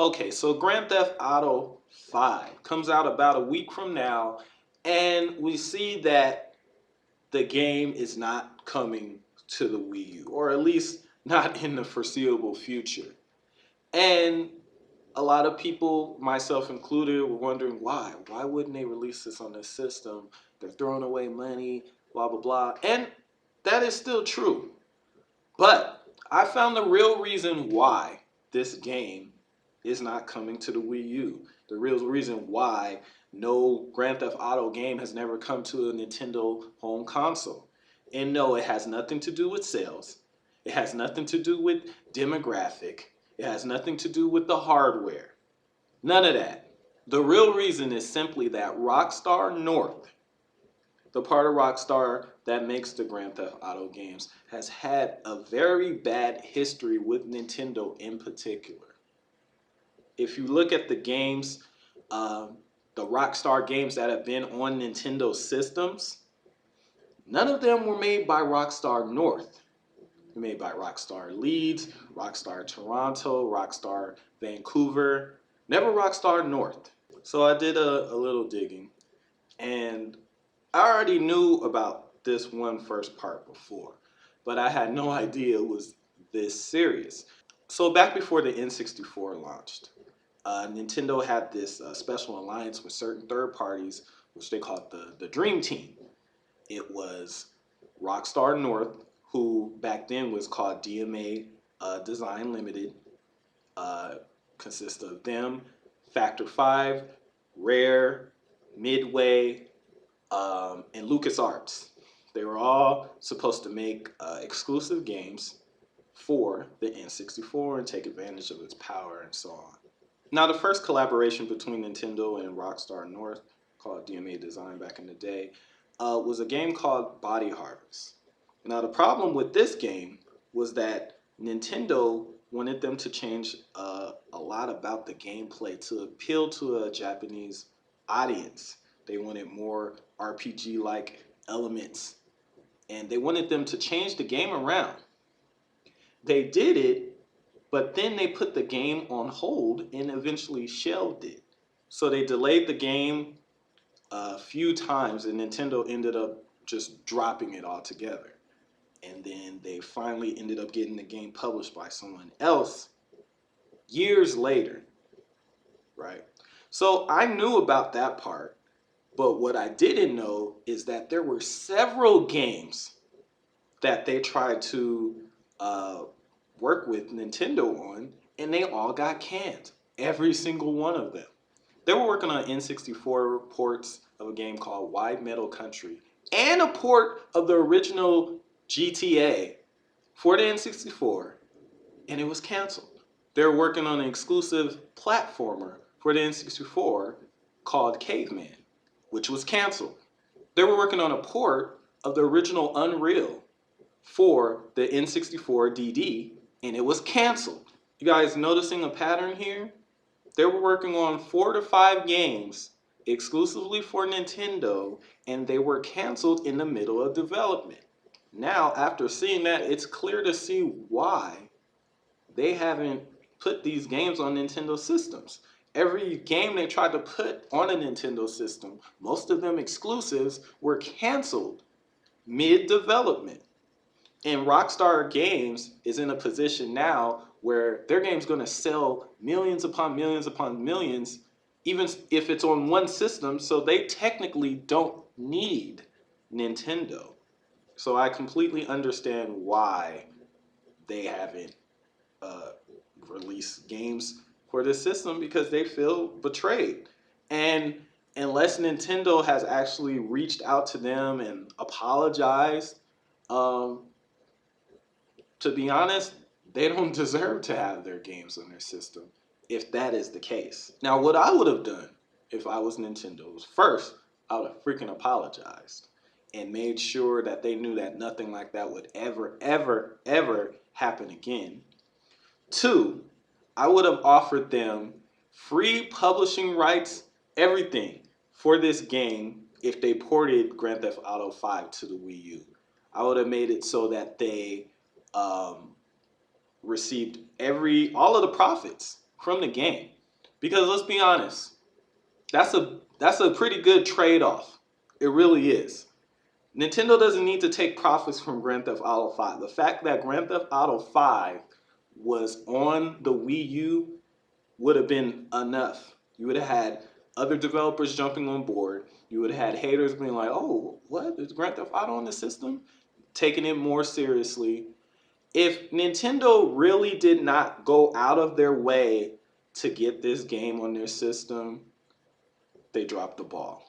Okay, so Grand Theft Auto 5 comes out about a week from now, and we see that the game is not coming to the Wii U, or at least not in the foreseeable future. And a lot of people, myself included, were wondering why. Why wouldn't they release this on this system? They're throwing away money, blah, blah, blah. And that is still true. But I found the real reason why this game is not coming to the Wii U. The real reason why no Grand Theft Auto game has never come to a Nintendo home console. And no, it has nothing to do with sales. It has nothing to do with demographic. It has nothing to do with the hardware. None of that. The real reason is simply that Rockstar North, the part of Rockstar that makes the Grand Theft Auto games, has had a very bad history with Nintendo in particular. If you look at the games, the Rockstar games that have been on Nintendo systems, none of them were made by Rockstar North. They're made by Rockstar Leeds, Rockstar Toronto, Rockstar Vancouver, never Rockstar North. So I did a little digging, and I already knew about this one first part before, but I had no idea it was this serious. So back before the N64 launched, Nintendo had this special alliance with certain third parties, which they called the Dream Team. It was Rockstar North, who back then was called DMA Design Limited, uh, consists of them, Factor 5, Rare, Midway, and LucasArts. They were all supposed to make exclusive games for the N64 and take advantage of its power and so on. Now, the first collaboration between Nintendo and Rockstar North, called DMA Design back in the day, was a game called Body Harvest. Now, the problem with this game was that Nintendo wanted them to change a lot about the gameplay to appeal to a Japanese audience. They wanted more RPG-like elements, and they wanted them to change the game around. They did it, but then they put the game on hold and eventually shelved it. So they delayed the game a few times, and Nintendo ended up just dropping it altogether. And then they finally ended up getting the game published by someone else years later, right? So I knew about that part, but what I didn't know is that there were several games that they tried to uh, work with Nintendo on, and they all got canned. Every single one of them. They were working on N64 ports of a game called Wide Metal Country and a port of the original GTA for the N64, and it was canceled. They were working on an exclusive platformer for the N64 called Caveman, which was canceled. They were working on a port of the original Unreal for the N64 DD, and it was canceled. You guys noticing a pattern here? They were working on 4 to 5 games exclusively for Nintendo, and they were canceled in the middle of development. Now, after seeing that, it's clear to see why they haven't put these games on Nintendo systems. Every game they tried to put on a Nintendo system, most of them exclusives, were canceled mid-development. And Rockstar Games is in a position now where their game's going to sell millions upon millions upon millions, even if it's on one system, so they technically don't need Nintendo. So I completely understand why they haven't uh, released games for this system, because they feel betrayed. And unless Nintendo has actually reached out to them and apologized, um, to be honest, they don't deserve to have their games on their system if that is the case. Now, what I would have done if I was Nintendo was, first, I would have freaking apologized and made sure that they knew that nothing like that would ever, ever, ever happen again. Two, I would have offered them free publishing rights, everything for this game if they ported Grand Theft Auto 5 to the Wii U. I would have made it so that they received all of the profits from the game. Because let's be honest, that's a pretty good trade-off. It really is. Nintendo doesn't need to take profits from Grand Theft Auto 5. The fact that Grand Theft Auto 5 was on the Wii U would have been enough. You would have had other developers jumping on board. You would have had haters being like, "Oh, what? Is Grand Theft Auto on the system?" Taking it more seriously. If Nintendo really did not go out of their way to get this game on their system, they dropped the ball.